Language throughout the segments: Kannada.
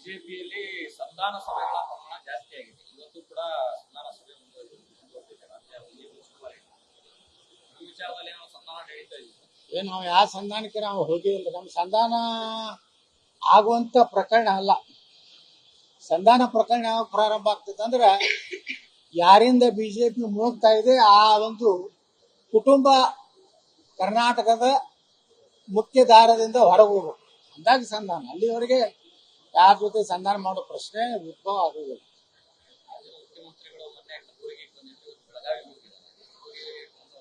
ಬಿಜೆಪಿಯಲ್ಲಿ ಸಂಧಾನ ಸಭೆಗಳ ಪ್ರಮಾಣ ಜಾಸ್ತಿ ಆಗಿದೆ. ಇವತ್ತು ಕೂಡ ಸಂಧಾನ ಸಭೆ ಈ ವಿಚಾರದಲ್ಲಿ ಏನೋ ಸಂಧಾನ ನಡೀತಾ ಇದೆ. ಏನು ನಾವು ಯಾವ ಸಂಧಾನಕ್ಕೆ ನಾವು ಹೋಗಿಲ್ಲ. ನಮ್ಮ ಸಂಧಾನ ಆಗುವಂತ ಪ್ರಕರಣ ಅಲ್ಲ. ಸಂಧಾನ ಪ್ರಕರಣ ಯಾವಾಗ ಪ್ರಾರಂಭ ಆಗ್ತದೆ ಅಂದ್ರೆ ಯಾರಿಂದ ಬಿಜೆಪಿ ಮುಳುಗ್ತಾ ಇದೆ ಆ ಒಂದು ಕುಟುಂಬ ಕರ್ನಾಟಕದ ಮುಖ್ಯ ದಾರದಿಂದ ಹೊರಗೆ ಹೋಗ್ಬೇಕು ಅಂದಾಗ ಸಂಧಾನ. ಅಲ್ಲಿವರೆಗೆ ಯಾರ ಜೊತೆ ಸಂಧಾನ ಮಾಡೋ ಪ್ರಶ್ನೆ ಉದ್ಭವ ಆಗುವುದಿಲ್ಲ. ಮುಖ್ಯಮಂತ್ರಿಗಳು ಮೊನ್ನೆ ಕಲಬುರಗಿಗೆ ಬಂದಿದ್ದು, ಬೆಳಗಾವಿ ಹೋಗಿದ್ದಾರೆ,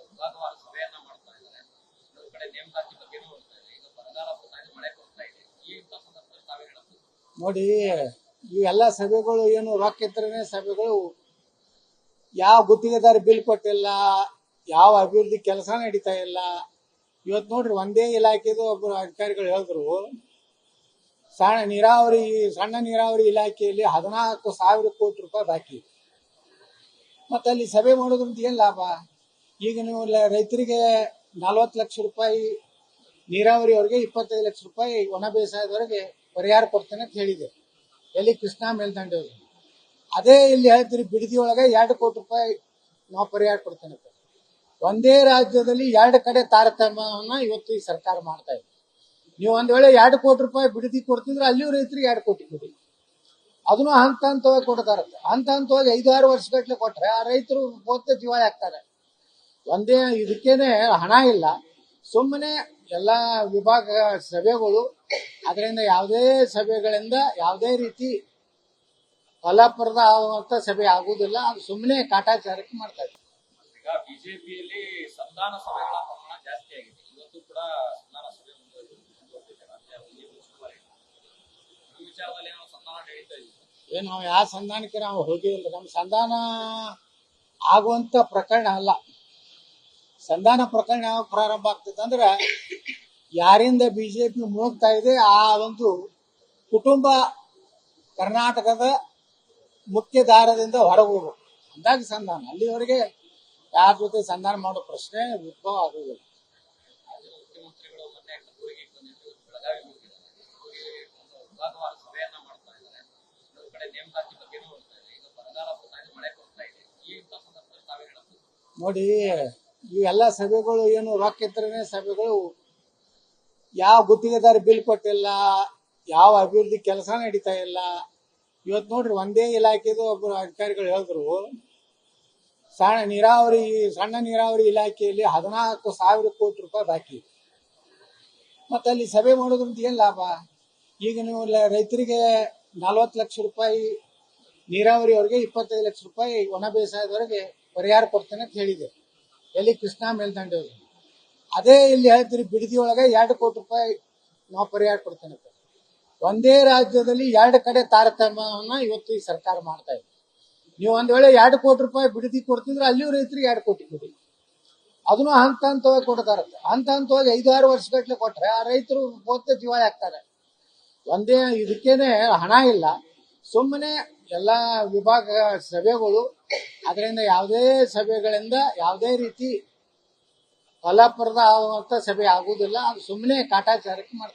ವಿಭಾಗವಾರ ಸಭೆಯನ್ನ ಮಾಡ್ತಾ ಇದ್ದಾರೆ. ಇನ್ನೊಂದು ಕಡೆ ನೇಮಕಾತಿ ಬಗ್ಗೆ ನೋಡ್ತಾ ಇದೆ. ಈಗ ಬರಗಾಲ ಬರ್ತಾ ಇದೆ, ಮಳೆ ಕೊಡ್ತಾ ಇದೆ. ಈ ಇಂಥ ಸಂದರ್ಭದಲ್ಲಿ ತಾವೇ ಹೇಳಬಹುದು. ನೋಡಿ, ಇವೆಲ್ಲ ಸಭೆಗಳು ಏನು ರೊಕ್ಕ ಇದ್ರೇ ಸಭೆಗಳು. ಯಾವ ಗುತ್ತಿಗೆದಾರ ಬಿಲ್ ಕೊಟ್ಟಿಲ್ಲ, ಯಾವ ಅಭಿವೃದ್ಧಿ ಕೆಲಸ ನಡೀತಾ ಇಲ್ಲ. ಇವತ್ತು ನೋಡ್ರಿ, ಒಂದೇ ಇಲಾಖೆದು ಒಬ್ಬರು ಅಧಿಕಾರಿಗಳು ಹೇಳಿದ್ರು, ಸಣ್ಣ ನೀರಾವರಿ ಇಲಾಖೆಯಲ್ಲಿ 14,000 ಕೋಟಿ ರೂಪಾಯಿ ಬಾಕಿ. ಮತ್ತೆ ಅಲ್ಲಿ ಸಭೆ ಮಾಡೋದ್ರಿಂದ ಏನ್ ಲಾಭ? ಈಗ ನೀವು ರೈತರಿಗೆ 40 ಲಕ್ಷ ರೂಪಾಯಿ, ನೀರಾವರಿಯವರಿಗೆ 25 ಲಕ್ಷ ರೂಪಾಯಿ, ಒಣ ಬೇಸಾಯದವರೆಗೆ ಪರಿಹಾರ ಕೊಡ್ತೇನೆ ಅಂತ ಹೇಳಿದೆ. ಎಲ್ಲಿ? ಕೃಷ್ಣಾ ಮೇಲ್ದಂಡೆ. ಅದೇ ಇಲ್ಲಿ ಹೇಳ್ತೀರಿ, ಬಿಡದಿ ಒಳಗೆ 2 ಕೋಟಿ ರೂಪಾಯಿ ನಾವು ಪರಿಹಾರ ಕೊಡ್ತೇನೆ. ಒಂದೇ ರಾಜ್ಯದಲ್ಲಿ 2 ಕಡೆ ತಾರತಮ್ಯವನ್ನ ಇವತ್ತು ಈ ಸರ್ಕಾರ ಮಾಡ್ತಾ ಇದೆ. ನೀವು ಒಂದ್ ವೇಳೆ 2 ಕೋಟಿ ರೂಪಾಯಿ ಬಿಡದಿ ಕೊಡ್ತಿದ್ರೆ ಅಲ್ಲಿಯೂ ರೈತರಿಗೆ 2 ಕೋಟಿ ಕೊಡಿ. ಅದನ್ನು ಹಂತ ಹಂತವಾಗಿ ಕೊಡ್ತಾರತ್ತೆ. ಹಂತ ಹಂತವಾಗಿ 5-6 ವರ್ಷಗಟ್ಲೆ ಕೊಟ್ರೆ ಆ ರೈತರು ಪೋತೆ ದಿವಾಳಿ ಆಗ್ತಾರೆ. ಒಂದೇ ಇದಕ್ಕೇನೆ ಹಣ ಇಲ್ಲ. ಸುಮ್ಮನೆ ಎಲ್ಲಾ ವಿಭಾಗ ಸಭೆಗಳು, ಅದರಿಂದ ಯಾವುದೇ ಸಭೆಗಳಿಂದ ಯಾವುದೇ ರೀತಿ ಫಲಪ್ರದ ಆಗುವಂತ ಸಭೆ ಆಗುವುದಿಲ್ಲ. ಅದು ಸುಮ್ಮನೆ ಕಾಟಾಚಾರಕ್ಕೆ ಮಾಡ್ತಾ ಇದ್ದಾರೆ. ಈಗ ಬಿಜೆಪಿಯಲ್ಲಿ ಸಂಧಾನ ಸಭೆಗಳ ಪ್ರಮಾಣ ಜಾಸ್ತಿ ಆಗಿದೆ. ಇವತ್ತು ಕೂಡ ಸಂಧಾನ ಸಭೆ ಈ ವಿಚಾರದಲ್ಲಿ ಏನೋ ಸಂಧಾನ ನಡೀತಾ ಇದೆ. ಏನು ನಾವು ಯಾವ ಸಂಧಾನಕ್ಕೆ ನಾವು ಹೋಗಿಲ್ಲ. ನಮ್ಮ ಸಂಧಾನ ಆಗುವಂತ ಪ್ರಕರಣ ಅಲ್ಲ. ಸಂಧಾನ ಪ್ರಕರಣ ಯಾವಾಗ ಪ್ರಾರಂಭ ಆಗ್ತದೆ ಅಂದ್ರೆ ಯಾರಿಂದ ಬಿಜೆಪಿ ಮುಳುಗ್ತಾ ಇದೆ ಆ ಒಂದು ಕುಟುಂಬ ಕರ್ನಾಟಕದ ಮುಖ್ಯ ದಾರದಿಂದ ಹೊರಗೆ ಹೋಗ್ಬೇಕು ಅಂದಾಗ ಸಂಧಾನ. ಅಲ್ಲಿವರೆಗೆ ಯಾರ ಜೊತೆ ಸಂಧಾನ ಮಾಡೋ ಪ್ರಶ್ನೆ ಉದ್ಭವ ಆಗುವುದಿಲ್ಲ. ಮುಖ್ಯಮಂತ್ರಿಗಳು ಮೊನ್ನೆ ಕಲಬುರಗಿಗೆ ಬಂದಿದ್ದು, ಬೆಳಗಾವಿ ಹೋಗಿದ್ದಾರೆ, ವಿಭಾಗವಾರ ಸಭೆಯನ್ನ ಮಾಡ್ತಾ ಇದ್ದಾರೆ. ಇನ್ನೊಂದು ಕಡೆ ನೇಮಕಾತಿ ಬಗ್ಗೆ ನೋಡ್ತಾ ಇದೆ. ಈಗ ಬರಗಾಲ ಬರ್ತಾ ಇದೆ, ಮಳೆ ಕೊಡ್ತಾ ಇದೆ. ಈ ಇಂಥ ಸಂದರ್ಭದಲ್ಲಿ ತಾವೇ ಹೇಳಬಹುದು. ನೋಡಿ, ಇವೆಲ್ಲ ಸಭೆಗಳು ಏನು ರೊಕ್ಕ ಇದ್ರೇ ಸಭೆಗಳು. ಯಾವ ಗುತ್ತಿಗೆದಾರ ಬಿಲ್ ಕೊಟ್ಟಿಲ್ಲ, ಯಾವ ಅಭಿವೃದ್ಧಿ ಕೆಲಸ ನಡೀತಾ ಇಲ್ಲ. ಇವತ್ತು ನೋಡ್ರಿ, ಒಂದೇ ಇಲಾಖೆದು ಒಬ್ಬರು ಅಧಿಕಾರಿಗಳು ಹೇಳಿದ್ರು, ಸಣ್ಣ ನೀರಾವರಿ ಇಲಾಖೆಯಲ್ಲಿ 14,000 ಕೋಟಿ ರೂಪಾಯಿ ಬಾಕಿ. ಮತ್ತೆ ಅಲ್ಲಿ ಸಭೆ ಮಾಡೋದ್ರಿಂದ ಏನ್ ಲಾಭ? ಈಗ ನೀವು ರೈತರಿಗೆ 40 ಲಕ್ಷ ರೂಪಾಯಿ, ನೀರಾವರಿಯವರಿಗೆ 25 ಲಕ್ಷ ರೂಪಾಯಿ, ಒಣ ಬೇಸಾಯದವರೆಗೆ ಪರಿಹಾರ ಕೊಡ್ತೇನೆ ಅಂತ ಹೇಳಿದೆ. ಎಲ್ಲಿ? ಕೃಷ್ಣಾ ಮೇಲ್ದಂಡೆ. ಅದೇ ಇಲ್ಲಿ ಹೇಳ್ತೀರಿ, ಬಿಡದಿ ಒಳಗೆ 2 ಕೋಟಿ ರೂಪಾಯಿ ನಾವು ಪರಿಹಾರ ಕೊಡ್ತೇನೆ. ಒಂದೇ ರಾಜ್ಯದಲ್ಲಿ 2 ಕಡೆ ತಾರತಮ್ಯವನ್ನ ಇವತ್ತು ಈ ಸರ್ಕಾರ ಮಾಡ್ತಾ ಇದೆ. ನೀವು ಒಂದ್ ವೇಳೆ 2 ಕೋಟಿ ರೂಪಾಯಿ ಬಿಡದಿ ಕೊಡ್ತಿದ್ರೆ ಅಲ್ಲಿಯೂ ರೈತರಿಗೆ 2 ಕೋಟಿ ಕೊಡಿ. ಅದನ್ನು ಹಂತ ಹಂತವಾಗಿ ಕೊಡ್ತಾರತ್ತೆ. ಹಂತ ಹಂತವಾಗಿ 5-6 ವರ್ಷಗಟ್ಲೆ ಕೊಟ್ರೆ ಆ ರೈತರು ಪೋತೆ ದಿವಾಳಿ ಆಗ್ತಾರೆ. ಒಂದೇ ಇದಕ್ಕೇನೆ ಹಣ ಇಲ್ಲ. ಸುಮ್ಮನೆ ಎಲ್ಲಾ ವಿಭಾಗ ಸಭೆಗಳು, ಅದರಿಂದ ಯಾವುದೇ ಸಭೆಗಳಿಂದ ಯಾವುದೇ ರೀತಿ ಫಲಪ್ರದ ಆಗುವಂತ ಸಭೆ ಆಗುವುದಿಲ್ಲ. ಅದು ಸುಮ್ಮನೆ ಕಾಟಾಚಾರಕ್ಕೆ ಮಾಡ್ತಾರೆ.